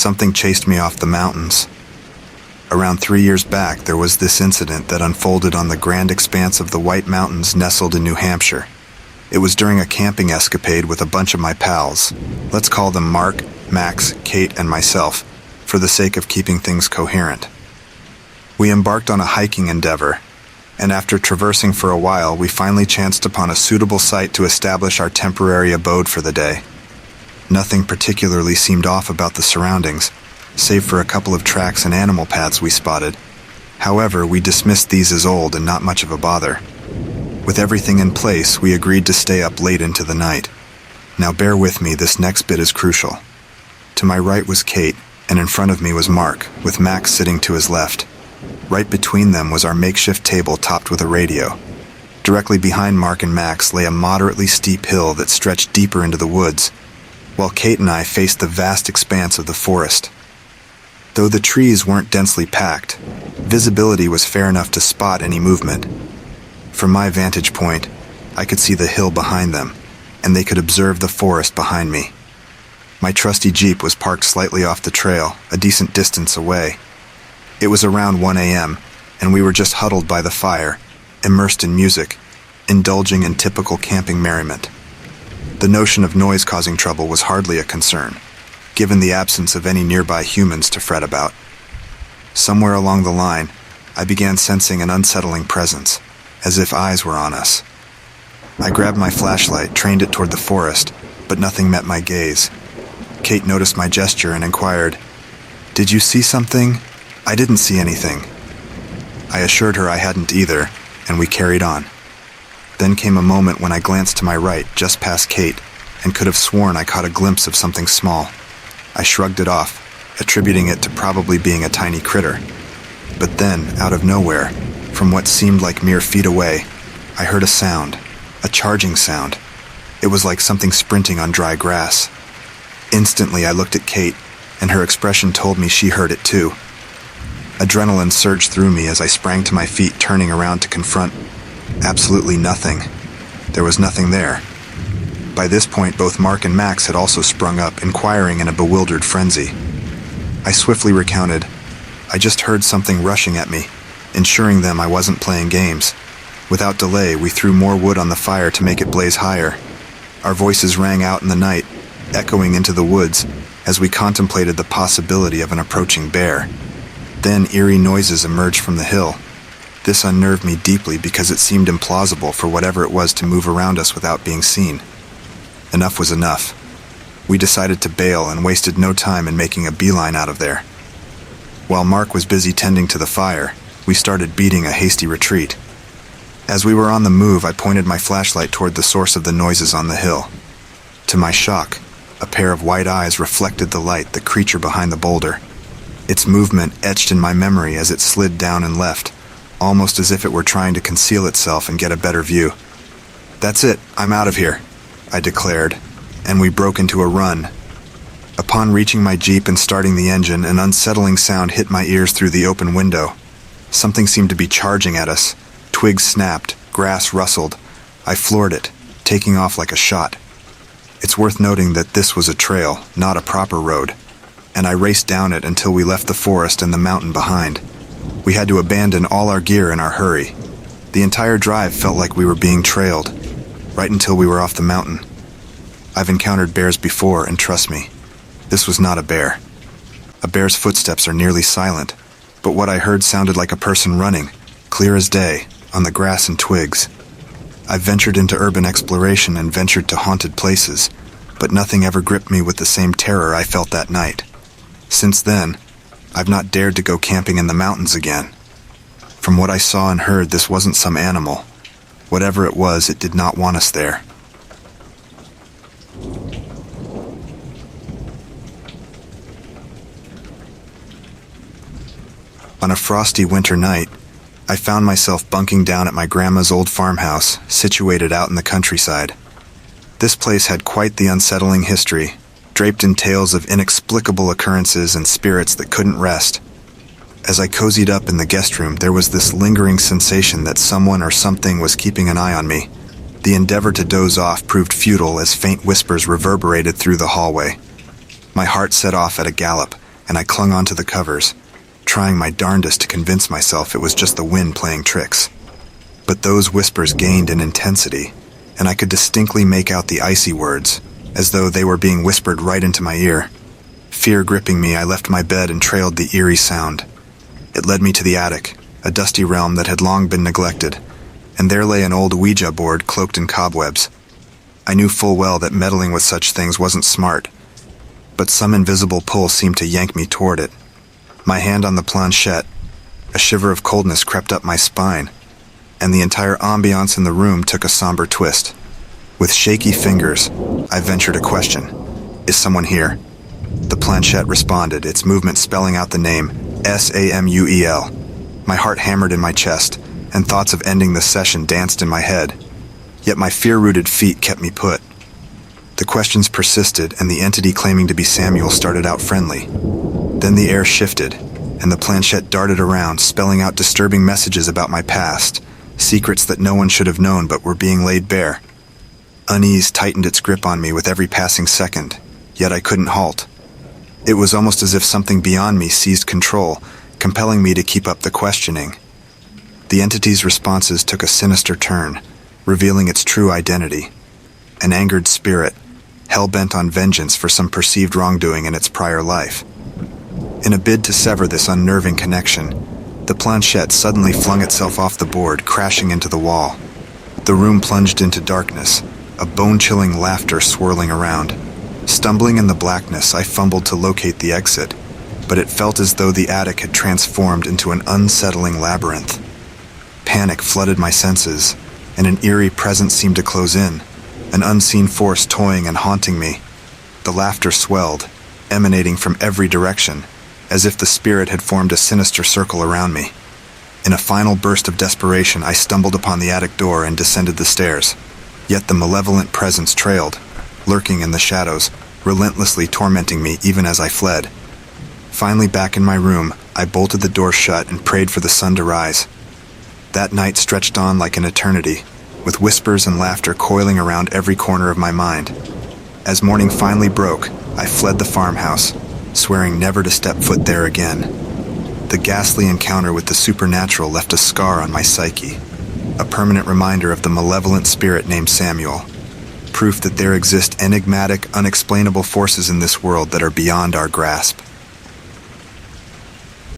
Something chased me off the mountains. Around 3 years back, there was this incident that unfolded on the grand expanse of the White Mountains nestled in New Hampshire. It was during a camping escapade with a bunch of my pals. Let's call them Mark, Max, Kate, and myself, for the sake of keeping things coherent. We embarked on a hiking endeavor, and after traversing for a while, we finally chanced upon a suitable site to establish our temporary abode for the day. Nothing particularly seemed off about the surroundings, save for a couple of tracks and animal paths we spotted. However, we dismissed these as old and not much of a bother. With everything in place, we agreed to stay up late into the night. Now bear with me, this next bit is crucial. To my right was Kate, and in front of me was Mark, with Max sitting to his left. Right between them was our makeshift table topped with a radio. Directly behind Mark and Max lay a moderately steep hill that stretched deeper into the woods, while Kate and I faced the vast expanse of the forest. Though the trees weren't densely packed, visibility was fair enough to spot any movement. From my vantage point, I could see the hill behind them, and they could observe the forest behind me. My trusty Jeep was parked slightly off the trail, a decent distance away. It was around 1 a.m., and we were just huddled by the fire, immersed in music, indulging in typical camping merriment. The notion of noise causing trouble was hardly a concern, given the absence of any nearby humans to fret about. Somewhere along the line, I began sensing an unsettling presence, as if eyes were on us. I grabbed my flashlight, trained it toward the forest, but nothing met my gaze. Kate noticed my gesture and inquired, "Did you see something?" "I didn't see anything." I assured her I hadn't either, and we carried on. Then came a moment when I glanced to my right, just past Kate, and could have sworn I caught a glimpse of something small. I shrugged it off, attributing it to probably being a tiny critter. But then, out of nowhere, from what seemed like mere feet away, I heard a sound, a charging sound. It was like something sprinting on dry grass. Instantly, I looked at Kate, and her expression told me she heard it too. Adrenaline surged through me as I sprang to my feet, turning around to confront absolutely nothing. There was nothing there. By this point, both Mark and Max had also sprung up, inquiring in a bewildered frenzy. I swiftly recounted, "I just heard something rushing at me," ensuring them I wasn't playing games. Without delay, we threw more wood on the fire to make it blaze higher. Our voices rang out in the night, echoing into the woods, as we contemplated the possibility of an approaching bear. Then eerie noises emerged from the hill. This unnerved me deeply because it seemed implausible for whatever it was to move around us without being seen. Enough was enough. We decided to bail and wasted no time in making a beeline out of there. While Mark was busy tending to the fire, we started beating a hasty retreat. As we were on the move, I pointed my flashlight toward the source of the noises on the hill. To my shock, a pair of white eyes reflected the light, the creature behind the boulder. Its movement etched in my memory as it slid down and left, almost as if it were trying to conceal itself and get a better view. "That's it, I'm out of here," I declared, and we broke into a run. Upon reaching my Jeep and starting the engine, an unsettling sound hit my ears through the open window. Something seemed to be charging at us. Twigs snapped, grass rustled. I floored it, taking off like a shot. It's worth noting that this was a trail, not a proper road, and I raced down it until we left the forest and the mountain behind. We had to abandon all our gear in our hurry. The entire drive felt like we were being trailed, right until we were off the mountain. I've encountered bears before, and trust me, this was not a bear. A bear's footsteps are nearly silent, but what I heard sounded like a person running, clear as day, on the grass and twigs. I've ventured into urban exploration and ventured to haunted places, but nothing ever gripped me with the same terror I felt that night. Since then, I've not dared to go camping in the mountains again. From what I saw and heard, this wasn't some animal. Whatever it was, it did not want us there. On a frosty winter night, I found myself bunking down at my grandma's old farmhouse, situated out in the countryside. This place had quite the unsettling history, draped in tales of inexplicable occurrences and spirits that couldn't rest. As I cozied up in the guest room, there was this lingering sensation that someone or something was keeping an eye on me. The endeavor to doze off proved futile as faint whispers reverberated through the hallway. My heart set off at a gallop, and I clung onto the covers, trying my darndest to convince myself it was just the wind playing tricks. But those whispers gained in intensity, and I could distinctly make out the icy words, as though they were being whispered right into my ear. Fear gripping me, I left my bed and trailed the eerie sound. It led me to the attic, a dusty realm that had long been neglected, and there lay an old Ouija board cloaked in cobwebs. I knew full well that meddling with such things wasn't smart, but some invisible pull seemed to yank me toward it. My hand on the planchette, a shiver of coldness crept up my spine, and the entire ambiance in the room took a somber twist. With shaky fingers, I ventured a question. "Is someone here?" The planchette responded, its movement spelling out the name, Samuel. My heart hammered in my chest, and thoughts of ending the session danced in my head. Yet my fear-rooted feet kept me put. The questions persisted, and the entity claiming to be Samuel started out friendly. Then the air shifted, and the planchette darted around, spelling out disturbing messages about my past, secrets that no one should have known but were being laid bare. Unease tightened its grip on me with every passing second, yet I couldn't halt. It was almost as if something beyond me seized control, compelling me to keep up the questioning. The entity's responses took a sinister turn, revealing its true identity. An angered spirit, hell-bent on vengeance for some perceived wrongdoing in its prior life. In a bid to sever this unnerving connection, the planchette suddenly flung itself off the board, crashing into the wall. The room plunged into darkness, a bone-chilling laughter swirling around. Stumbling in the blackness, I fumbled to locate the exit, but it felt as though the attic had transformed into an unsettling labyrinth. Panic flooded my senses, and an eerie presence seemed to close in, an unseen force toying and haunting me. The laughter swelled, emanating from every direction, as if the spirit had formed a sinister circle around me. In a final burst of desperation, I stumbled upon the attic door and descended the stairs. Yet the malevolent presence trailed, lurking in the shadows, relentlessly tormenting me even as I fled. Finally back in my room, I bolted the door shut and prayed for the sun to rise. That night stretched on like an eternity, with whispers and laughter coiling around every corner of my mind. As morning finally broke, I fled the farmhouse, swearing never to step foot there again. The ghastly encounter with the supernatural left a scar on my psyche, a permanent reminder of the malevolent spirit named Samuel, proof that there exist enigmatic, unexplainable forces in this world that are beyond our grasp.